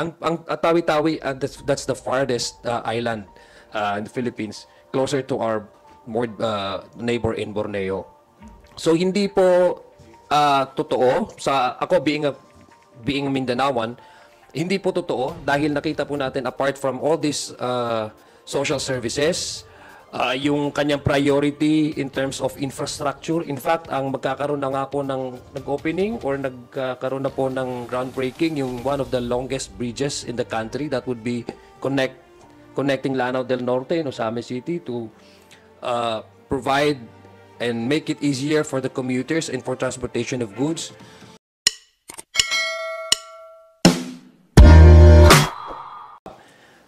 ang Tawi-Tawi, that's the farthest island in the Philippines, closer to our more neighbor in Borneo. So hindi po totoo sa ako being Mindanaoan, hindi po totoo dahil nakita po natin apart from all these social services, yung kanyang priority in terms of infrastructure. In fact, ang magkakaroon na nga po ng nag-opening or nagkakaroon na po ng groundbreaking yung one of the longest bridges in the country that would be connecting Lanao del Norte in Osamis City to provide and make it easier for the commuters and for transportation of goods.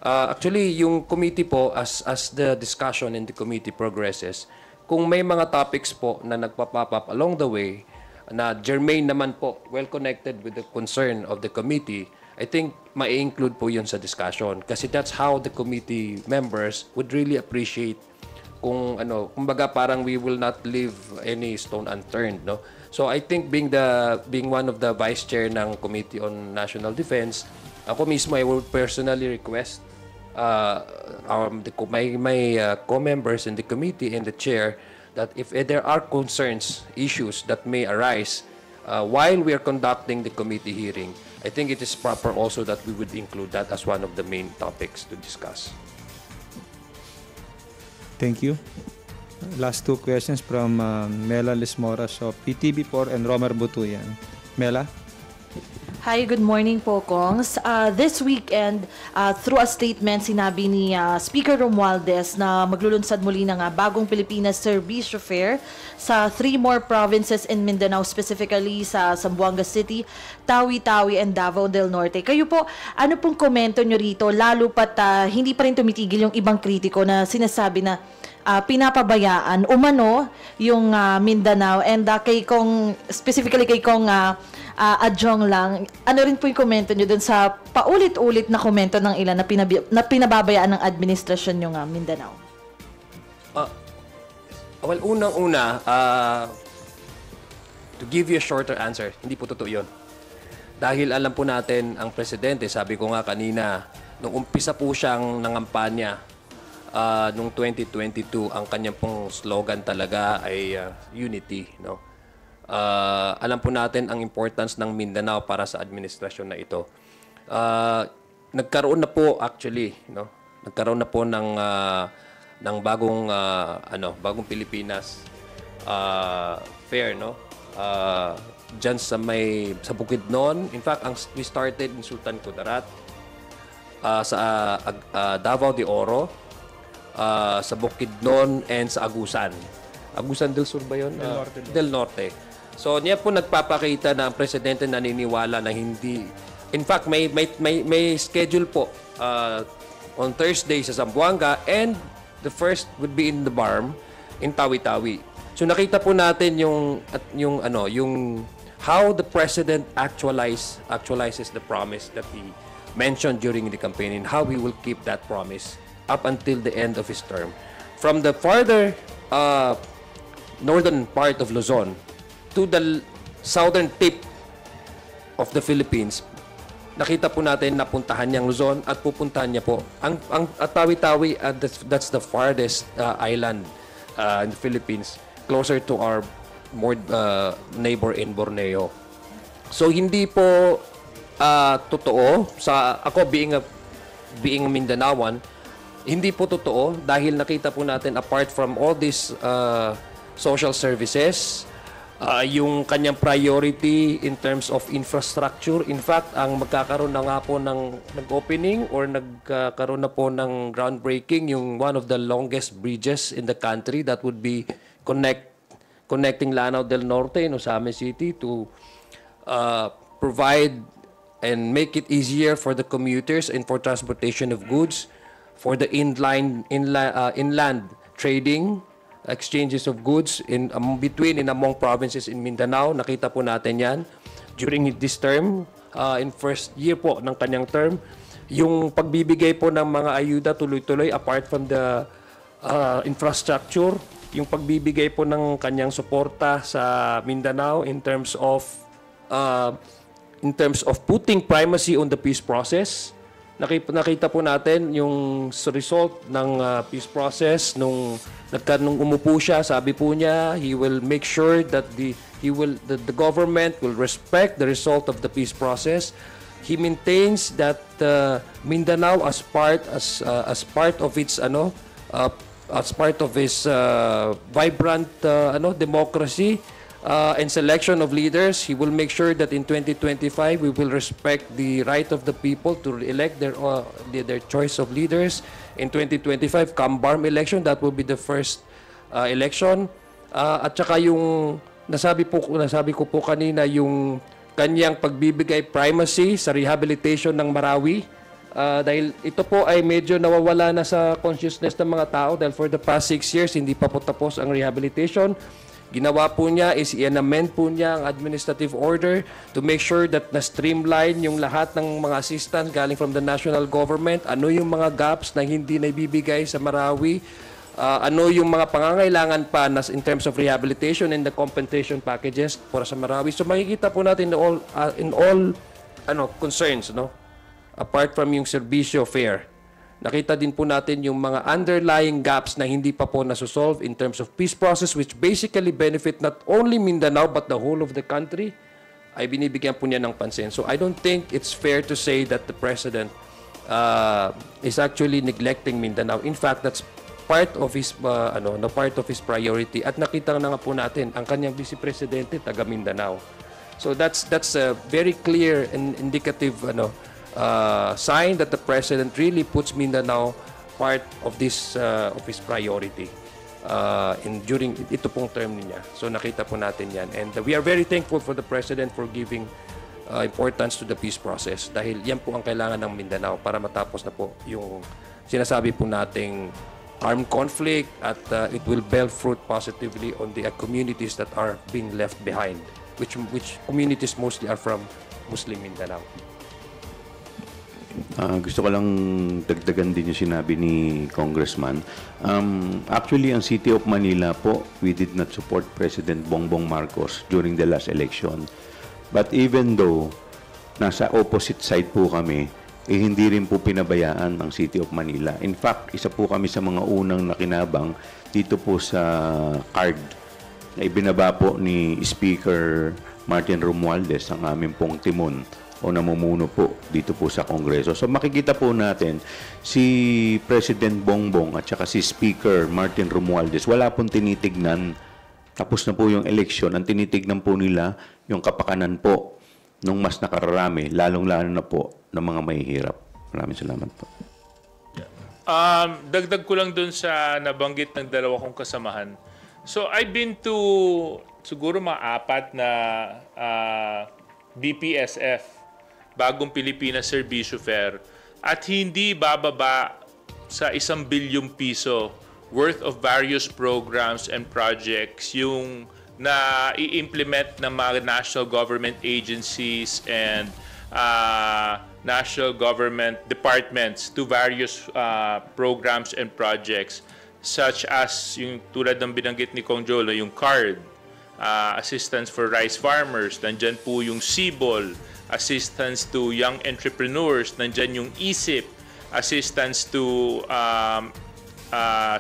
Actually, yung committee po, as the discussion in the committee progresses, kung may mga topics po na nagpa-pop up along the way na germane naman po, well connected with the concern of the committee, I think ma-include po yun sa discussion. Kasi that's how the committee members would really appreciate kung kumbaga parang we will not leave any stone unturned, no? So I think being one of the vice chair ng Committee on National Defense, ako mismo I will personally request my co-members in the committee and the chair that if there are concerns, issues that may arise while we are conducting the committee hearing, I think it is proper also that we would include that as one of the main topics to discuss. Thank you. Last two questions from Mela Lismoras of PTB4 and Romer Butuyan. Mela? Hi, good morning po, Kongs. This weekend, through a statement, sinabi ni Speaker Romualdez na maglulunsad muli ng bagong Pilipinas Service Fair sa 3 more provinces in Mindanao, specifically sa Zamboanga City, Tawi-Tawi, and Davao del Norte. Kayo po, ano pong komento nyo rito, lalo pat hindi pa rin tumitigil yung ibang kritiko na sinasabi na pinapabayaan umano yung Mindanao, and specifically kay Kong Adjong lang, ano rin po yung komento nyo dun sa paulit-ulit na komento ng ilan na pinababayaan ng administrasyon yung Mindanao? Well, unang-una, to give you a shorter answer, hindi po totoo yun. Dahil alam po natin, ang presidente, sabi ko nga kanina, nung umpisa po siyang nangampanya, nung 2022, ang kanyang pong slogan talaga ay unity, no? Alam po natin ang importance ng Mindanao para sa administrasyon na ito. Nagkaroon na po actually, no? Nagkaroon na po ng bagong Pilipinas fair, no? Diyan sa Bukidnon. In fact, we started in Sultan Kudarat, sa Davao de Oro, sa Bukidnon, and sa Agusan. Agusan del Sur ba yun? Del Norte. So, niya po nagpapakita na ang presidente naniniwala na hindi. In fact, may schedule po on Thursday sa Zamboanga, and the first would be in the Barm in Tawi-Tawi. So, nakita po natin yung how the president actualizes the promise that he mentioned during the campaign, and how he will keep that promise up until the end of his term. From the farther northern part of Luzon to the southern tip of the Philippines, nakita po natin na puntahan niyang Luzon at pupuntahan niya po. Ang Tawi-Tawi, that's the farthest island in the Philippines, closer to our more neighbor in Borneo. So hindi po totoo sa ako being Mindanaoan, hindi po totoo dahil nakita po natin apart from all these social services, yung kanyang priority in terms of infrastructure. In fact, ang magkakaroon na nga po ng nag-opening or nagkakaroon na po ng groundbreaking yung one of the longest bridges in the country that would be connecting Lanao del Norte in Osamis City to provide and make it easier for the commuters and for transportation of goods, for the inland trading, exchanges of goods between and among provinces in Mindanao. Nakita po natin yan during this term, in first year po ng kanyang term. Yung pagbibigay po ng mga ayuda tuloy-tuloy apart from the infrastructure, yung pagbibigay po ng kanyang suporta sa Mindanao in terms of in terms of putting primacy on the peace process. Nakita po natin yung result ng peace process nung umupo siya, sabi po niya, he will make sure that the government will respect the result of the peace process. He maintains that Mindanao as part of its vibrant democracy and selection of leaders. He will make sure that in 2025 we will respect the right of the people to elect their choice of leaders. In 2025 CAMBARM election, that will be the first election. At saka yung nasabi ko po kanina, yung kanyang pagbibigay primacy sa rehabilitation ng Marawi, dahil ito po ay medyo nawawala na sa consciousness ng mga tao dahil for the past 6 years hindi pa po tapos ang rehabilitation. Ginawa po niya is i-amend po niya ang administrative order to make sure that na-streamline yung lahat ng mga assistance galing from the national government. Ano yung mga gaps na hindi naibibigay sa Marawi? Ano yung mga pangangailangan pa in terms of rehabilitation and the compensation packages para sa Marawi. So makikita po natin in all concerns, no? Apart from yung serbisyo fair, nakita din po natin yung mga underlying gaps na hindi pa po nasusolve in terms of peace process, which basically benefit not only Mindanao but the whole of the country, ay binibigyan po niya ng pansin. So I don't think it's fair to say that the President is actually neglecting Mindanao. In fact, that's part of his priority. At nakita na nga po natin ang kanyang Vice Presidente taga Mindanao. So that's a very clear and indicative sign that the President really puts Mindanao part of this of his priority during ito pong term niya. So nakita po natin yan. And we are very thankful for the President for giving importance to the peace process dahil yan po ang kailangan ng Mindanao para matapos na po yung sinasabi po nating armed conflict at it will bear fruit positively on the communities that are being left behind, which communities mostly are from Muslim Mindanao. Gusto ko lang dagdagan din yung sinabi ni Congressman. Actually, ang City of Manila po, we did not support President Bongbong Marcos during the last election. But even though nasa opposite side po kami, hindi rin po pinabayaan ang City of Manila. In fact, isa po kami sa mga unang nakinabang dito po sa card na ibinaba po ni Speaker Martin Romualdez, ang aming pong timon o namumuno po dito po sa Kongreso. So makikita po natin si President Bongbong at saka si Speaker Martin Romualdez, wala pong tinitignan. Tapos na po yung eleksyon, ang tinitignan po nila yung kapakanan po nung mas nakararami, lalong-lalo na po ng mga mahihirap. Maraming salamat po. Dagdag ko lang dun sa nabanggit ng dalawa kong kasamahan. So I've been to siguro mga 4 na BPSF, Bagong Pilipinas Serbisyo Fair, at hindi bababa sa 1 bilyong piso worth of various programs and projects yung na i-implement ng mga national government agencies and national government departments to various programs and projects such as yung tulad ng binanggit ni Kong Jolo, yung CARD, assistance for rice farmers, nandyan po yung CBOL, assistance to young entrepreneurs, nandyan yung ISIP, assistance to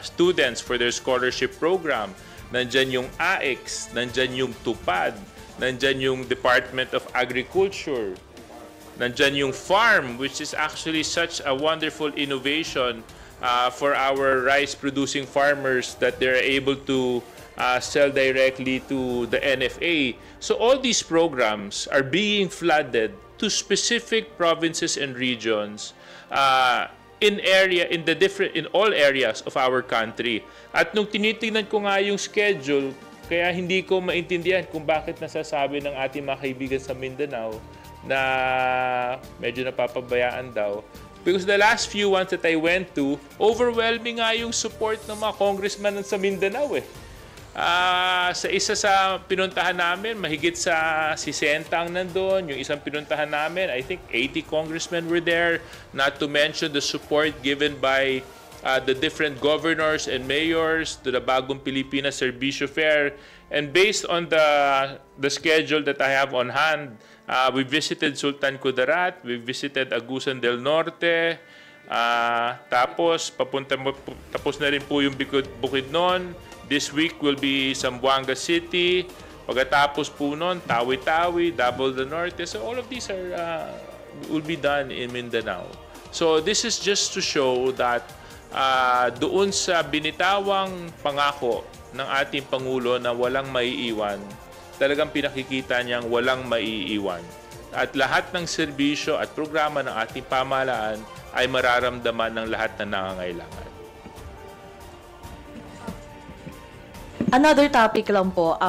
students for their scholarship program, nandyan yung AX, nandyan yung TUPAD, nandyan yung Department of Agriculture, nandyan yung farm, which is actually such a wonderful innovation for our rice-producing farmers that they're able to sell directly to the NFA. So all these programs are being flooded to specific provinces and regions in all areas of our country. At nung tinitingnan ko nga yung schedule, kaya hindi ko maintindihan kung bakit nasasabi ng ating mga kaibigan sa Mindanao na medyo napapabayaan daw. Because the last few ones that I went to, overwhelming nga yung support ng mga congressman sa Mindanao eh. Sa isa sa pinuntahan namin, mahigit sa 60 ang nandun. Yung isang pinuntahan namin, I think 80 congressmen were there. Not to mention the support given by the different governors and mayors to the Bagong Pilipinas Servicio Fair. And based on the schedule that I have on hand, we visited Sultan Kudarat, we visited Agusan del Norte, tapos tapos na rin po yung Bukidnon. This week will be Zamboanga City. Pagkatapos po nun, Tawi-Tawi, Davao del Norte. So all of these will be done in Mindanao. So this is just to show that doon sa binitawang pangako ng ating Pangulo na walang maiiwan, talagang pinakikita niyang walang maiiwan. At lahat ng serbisyo at programa ng ating pamahalaan ay mararamdaman ng lahat na nangangailangan. Another topic lang po,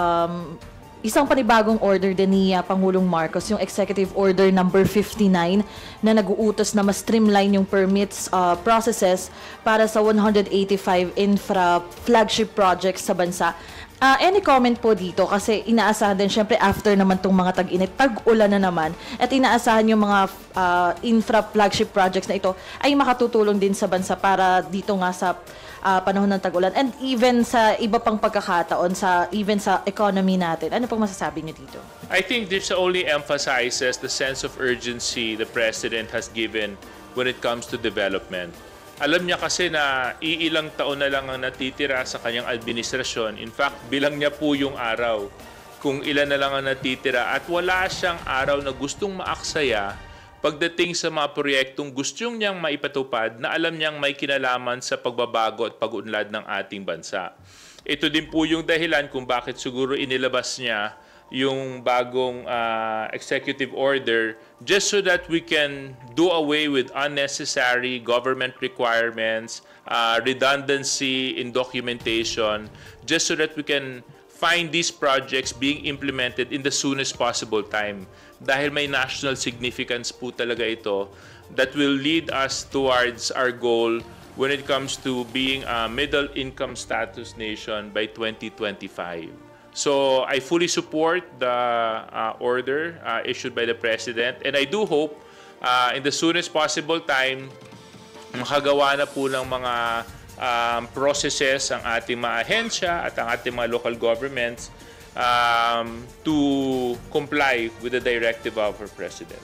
isang panibagong order din ni Pangulong Marcos, yung Executive Order number 59 na nag-uutos na mas streamline yung permits processes para sa 185 infra flagship projects sa bansa. Any comment po dito? Kasi inaasahan din, syempre after naman itong mga tag-init, tag-ulan na naman, at inaasahan yung mga infra flagship projects na ito ay makatutulong din sa bansa para dito nga sa panahon ng tag-ulan and even sa iba pang pagkakataon, even sa economy natin. Ano pong masasabi niyo dito? I think this only emphasizes the sense of urgency the President has given when it comes to development. Alam niya kasi na iilang taon na lang ang natitira sa kanyang administrasyon. In fact, bilang niya po yung araw kung ilan na lang ang natitira at wala siyang araw na gustong maaksaya pagdating sa mga proyektong gustong niyang maipatupad na alam niyang may kinalaman sa pagbabago at pag-unlad ng ating bansa. Ito din po yung dahilan kung bakit siguro inilabas niya yung bagong executive order just so that we can do away with unnecessary government requirements, redundancy in documentation, just so that we can find these projects being implemented in the soonest possible time. Dahil may national significance po talaga ito that will lead us towards our goal when it comes to being a middle income status nation by 2025. So I fully support the order issued by the President, and I do hope in the soonest possible time makagawa na po ng mga processes ang ating mga ahensya at ang ating mga local governments to comply with the directive of our President.